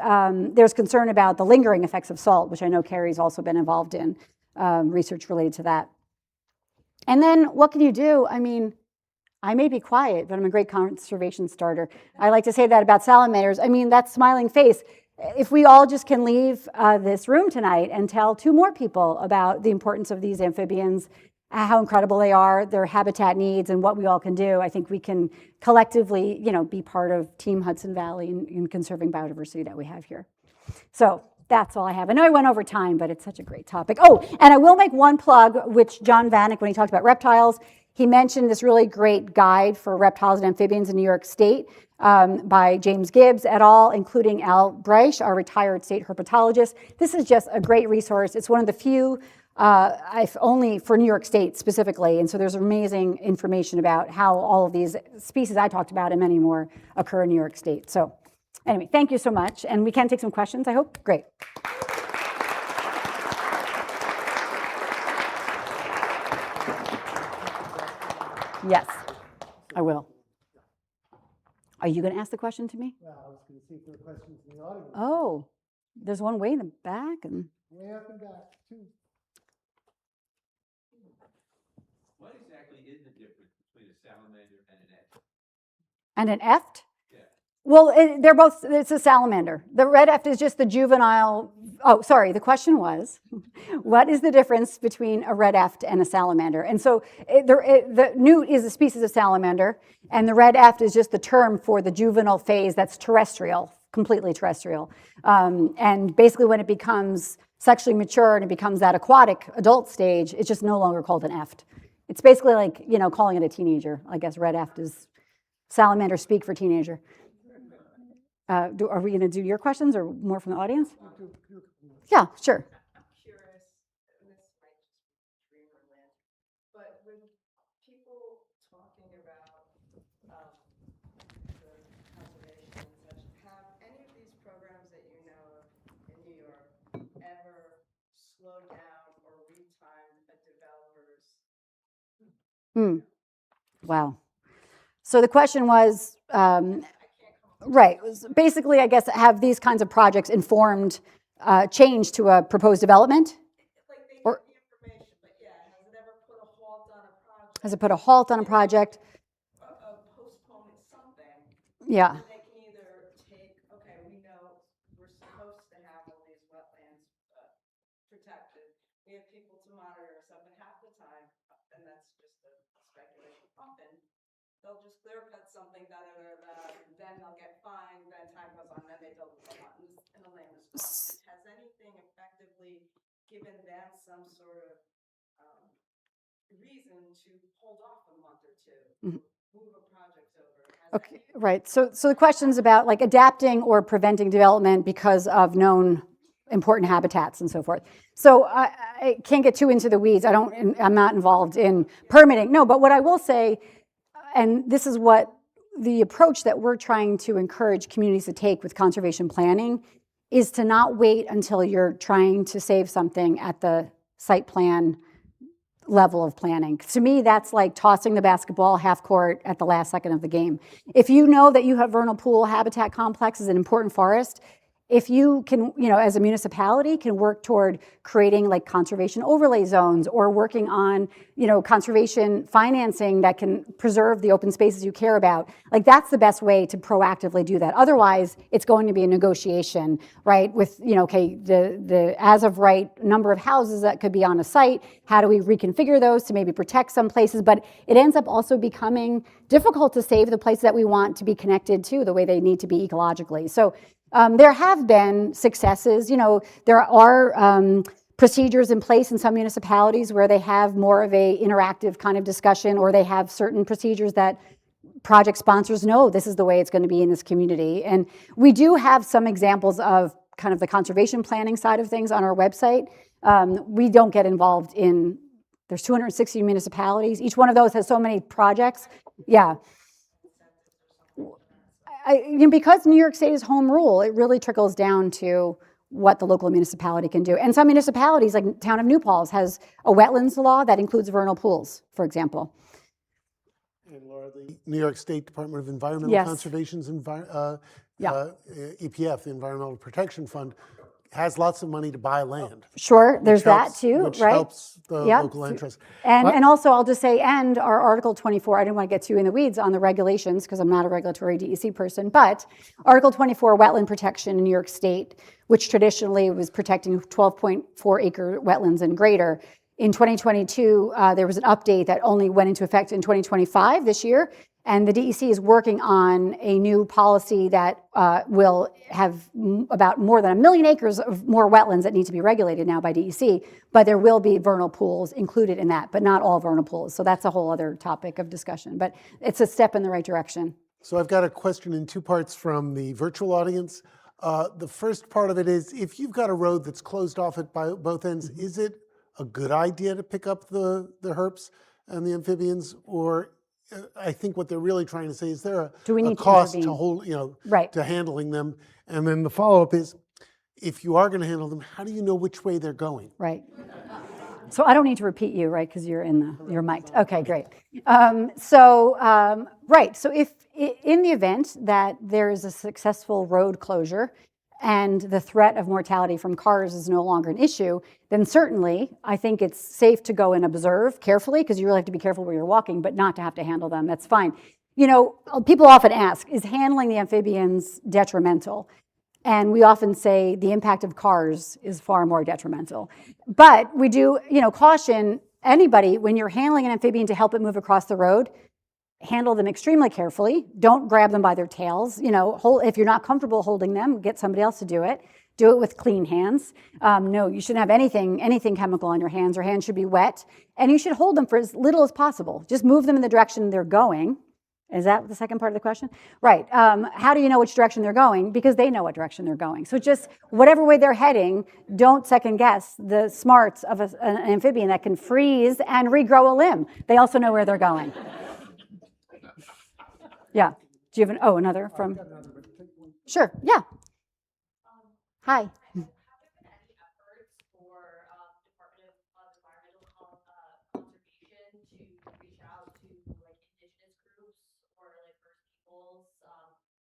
S2: there's concern about the lingering effects of salt, which I know Carrie's also been involved in research related to that. And then what can you do? I may be quiet, but I'm a great conservation starter. I like to say that about salamanders. That smiling face. If we all just can leave this room tonight and tell 2 more people about the importance of these amphibians, how incredible they are, their habitat needs, and what we all can do, I think we can collectively, be part of Team Hudson Valley in conserving biodiversity that we have here. So that's all I have. I know I went over time, but it's such a great topic. Oh, and I will make one plug, which John Vanek, when he talked about reptiles, he mentioned this really great guide for reptiles and amphibians in New York State by James Gibbs et al., including Al Breisch, our retired state herpetologist. This is just a great resource. It's one of the few, only for New York State specifically, and so there's amazing information about how all of these species I talked about and many more occur in New York State. So anyway, thank you so much, and we can take some questions, I hope. Great. Yes, I will. Are you going to ask the question to me?
S1: Well, I was going to see if there were questions in the audience.
S2: Oh, there's one way in the back and
S1: Way up and back, 2.
S3: What exactly is the difference between a salamander and an eft?
S2: and an eft.
S3: Yeah.
S2: Well, they're both, it's a salamander. The red eft is just the juvenile, oh, sorry, the question was, what is the difference between a red eft and a salamander? And so the newt is a species of salamander, and the red eft is just the term for the juvenile phase that's terrestrial, completely terrestrial. And basically when it becomes sexually mature and it becomes that aquatic adult stage, it's just no longer called an eft. It's basically like, you know, calling it a teenager. I guess red eft is salamander speak for teenager. Are we going to do your questions or more from the audience? Yeah, sure.
S4: I'm curious, and this might just be dreamerland, but when people talking about the conservation and such, have any of these programs that you know of in New York ever slowed down or retimed a developer's?
S2: Wow. So the question was, right, basically, I guess, have these kinds of projects informed change to a proposed development?
S4: Like they
S2: Or-
S4: get the information, but yeah, has it ever put a halt on a project?
S2: Has it put a halt on a project?
S4: Postponing something?
S2: Yeah.
S4: And they can either take, okay, we know we're supposed to have all these wetlands protected. We have people to monitor stuff, but half the time, and that's just a speculation, often they'll just clear cut something, then they'll get fined, then time goes on, then they build what they want, and the land is gone. Has anything effectively given them some sort of reason to hold off a month or two, move a project over?
S2: Okay, right. So the question's about like adapting or preventing development because of known important habitats and so forth. So I can't get too into the weeds. I'm not involved in permitting. No, but what I will say, and this is what the approach that we're trying to encourage communities to take with conservation planning is to not wait until you're trying to save something at the site plan level of planning. To me, that's like tossing the basketball half court at the last second of the game. If you know that you have vernal pool habitat complex as an important forest, if you can, you know, as a municipality can work toward creating like conservation overlay zones or working on, you know, conservation financing that can preserve the open spaces you care about, like that's the best way to proactively do that. Otherwise, it's going to be a negotiation, right? With, you know, okay, the as of right number of houses that could be on a site, how do we reconfigure those to maybe protect some places? But it ends up also becoming difficult to save the places that we want to be connected to the way they need to be ecologically. So there have been successes. You know, there are procedures in place in some municipalities where they have more of a interactive kind of discussion, or they have certain procedures that project sponsors know this is the way it's going to be in this community. And we do have some examples of kind of the conservation planning side of things on our website. We don't get involved in, there's 260 municipalities. Each one of those has so many projects. Yeah. Because New York State is home rule, it really trickles down to what the local municipality can do. And some municipalities, like the town of New Paltz, has a wetlands law that includes vernal pools, for example.
S1: And Laura, the New York State Department of Environmental
S2: Yes.
S1: Conservation's EPF, the Environmental Protection Fund, has lots of money to buy land.
S2: Sure, there's that too,
S1: which
S2: right?
S1: helps the local interest.
S2: And also, I'll just say, and our Article 24, I didn't want to get too in the weeds on the regulations because I'm not a regulatory DEC person, but Article 24, wetland protection in New York State, which traditionally was protecting 12.4 acre wetlands and greater. In 2022, there was an update that only went into effect in 2025, this year, and the DEC is working on a new policy that will have about more than 1 million acres of more wetlands that need to be regulated now by DEC, but there will be vernal pools included in that, but not all vernal pools. So that's a whole other topic of discussion, but it's a step in the right direction.
S1: So I've got a question in two parts from the virtual audience. The first part of it is, if you've got a road that's closed off at both ends, is it a good idea to pick up the herps and the amphibians, or I think what they're really trying to say is there a cost to hold, you know,
S2: right,
S1: to handling them. And then the follow-up is, if you are going to handle them, how do you know which way they're going?
S2: Right. So I don't need to repeat you, right? Because you're you're mic'd. Okay, great. Right. So if in the event that there is a successful road closure and the threat of mortality from cars is no longer an issue, then certainly I think it's safe to go and observe carefully, because you really have to be careful where you're walking, but not to have to handle them. That's fine. People often ask, is handling the amphibians detrimental? And we often say the impact of cars is far more detrimental. But we do, caution anybody when you're handling an amphibian to help it move across the road, handle them extremely carefully. Don't grab them by their tails. If you're not comfortable holding them, get somebody else to do it. Do it with clean hands. No, you shouldn't have anything chemical on your hands. Your hands should be wet. And you should hold them for as little as possible. Just move them in the direction they're going. Is that the second part of the question? Right. How do you know which direction they're going? Because they know what direction they're going. So just whatever way they're heading, don't second guess the smarts of an amphibian that can freeze and regrow a limb. They also know where they're going. Yeah. Do you have another from? Sure. Yeah. Hi.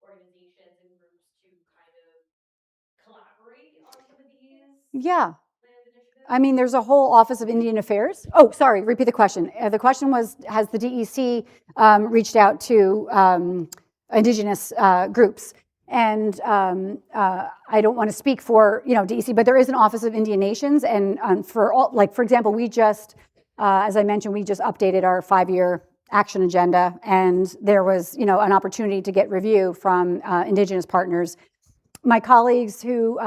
S5: Organizations and groups to kind of collaborate on some of these
S2: Yeah.
S5: land initiatives?
S2: I mean, there's a whole Office of Indian Affairs. Oh, sorry, repeat the question. The question was, has the DEC reached out to indigenous groups? And I don't want to speak for, DEC, but there is an Office of Indian Nations. And for example, we just, as I mentioned, we just updated our 5-year action agenda, and there was, an opportunity to get review from indigenous partners. My colleagues who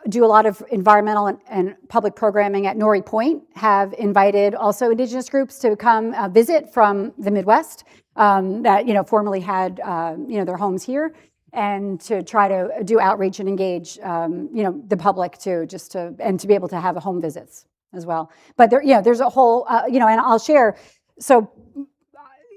S2: do a lot of environmental and public programming at Norrie Point have invited also indigenous groups to come visit from the Midwest that, formerly had, their homes here, and to try to do outreach and engage, the public too, and to be able to have home visits as well. But there's a whole, and I'll share. So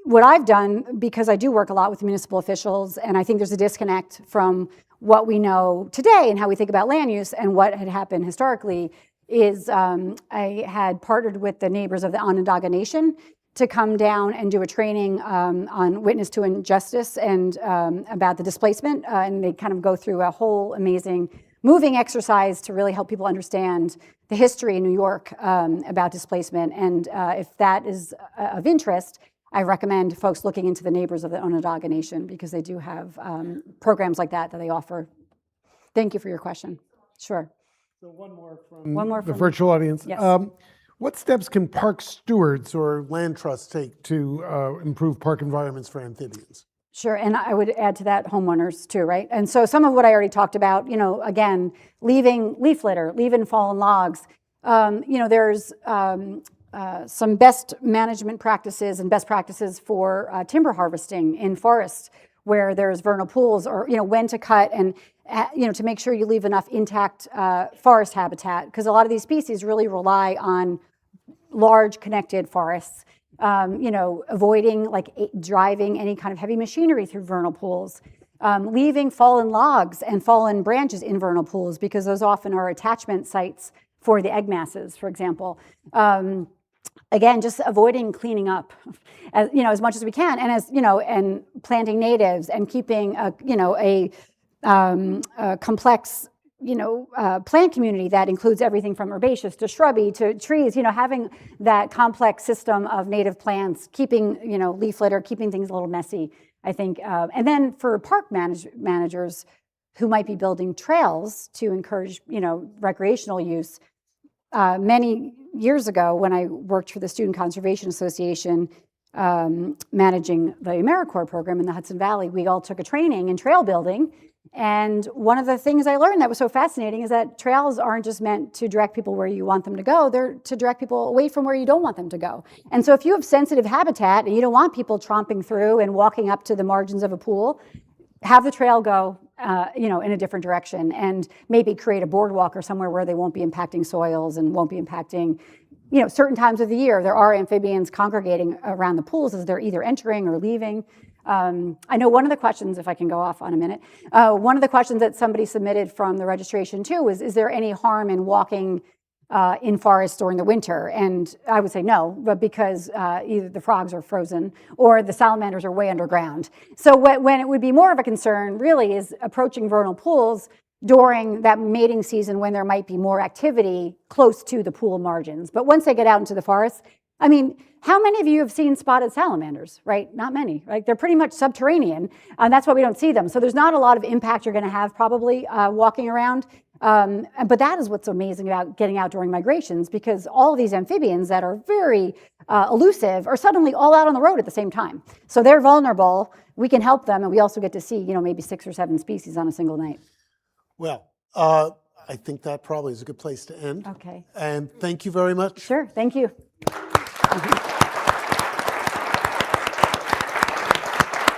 S2: what I've done, because I do work a lot with municipal officials, and I think there's a disconnect from what we know today and how we think about land use and what had happened historically, is I had partnered with the neighbors of the Onondaga Nation to come down and do a training on witness to injustice and about the displacement. And they kind of go through a whole amazing moving exercise to really help people understand the history in New York about displacement. And if that is of interest, I recommend folks looking into the neighbors of the Onondaga Nation, because they do have programs like that they offer. Thank you for your question. Sure.
S1: So one more from the virtual audience.
S2: Yes.
S1: What steps can park stewards or land trusts take to improve park environments for amphibians?
S2: Sure, and I would add to that homeowners too, right? And so some of what I already talked about, again, leaving leaf litter, leaving fallen logs. There's some best management practices and best practices for timber harvesting in forests where there's vernal pools, or when to cut, and to make sure you leave enough intact forest habitat, because a lot of these species really rely on large connected forests. Avoiding driving any kind of heavy machinery through vernal pools, leaving fallen logs and fallen branches in vernal pools, because those often are attachment sites for the egg masses, for example. Again, just avoiding cleaning up, as much as we can, and and planting natives, and keeping a complex plant community that includes everything from herbaceous to shrubby to trees, having that complex system of native plants, keeping, leaf litter, keeping things a little messy, I think. And then for park managers who might be building trails to encourage, recreational use, many years ago when I worked for the Student Conservation Association, managing the AmeriCorps program in the Hudson Valley, we all took a training in trail building. And one of the things I learned that was so fascinating is that trails aren't just meant to direct people where you want them to go, they're to direct people away from where you don't want them to go. And so if you have sensitive habitat and you don't want people tromping through and walking up to the margins of a pool, have the trail go in a different direction, and maybe create a boardwalk or somewhere where they won't be impacting soils and won't be impacting, certain times of the year. There are amphibians congregating around the pools as they're either entering or leaving. I know one of the questions, if I can go off on a minute, one of the questions that somebody submitted from the registration too was, is there any harm in walking in forests during the winter? And I would say no, but because either the frogs are frozen or the salamanders are way underground. So when it would be more of a concern really is approaching vernal pools during that mating season when there might be more activity close to the pool margins. But once they get out into the forest, I mean, how many of you have seen spotted salamanders, right? Not many, right? They're pretty much subterranean, and that's why we don't see them. So there's not a lot of impact you're going to have probably walking around. But that is what's amazing about getting out during migrations, because all of these amphibians that are very elusive are suddenly all out on the road at the same time. So they're vulnerable. We can help them, and we also get to see, maybe 6 or 7 species on a single night.
S1: Well, I think that probably is a good place to end.
S2: Okay.
S1: And thank you very much.
S2: Sure. Thank you.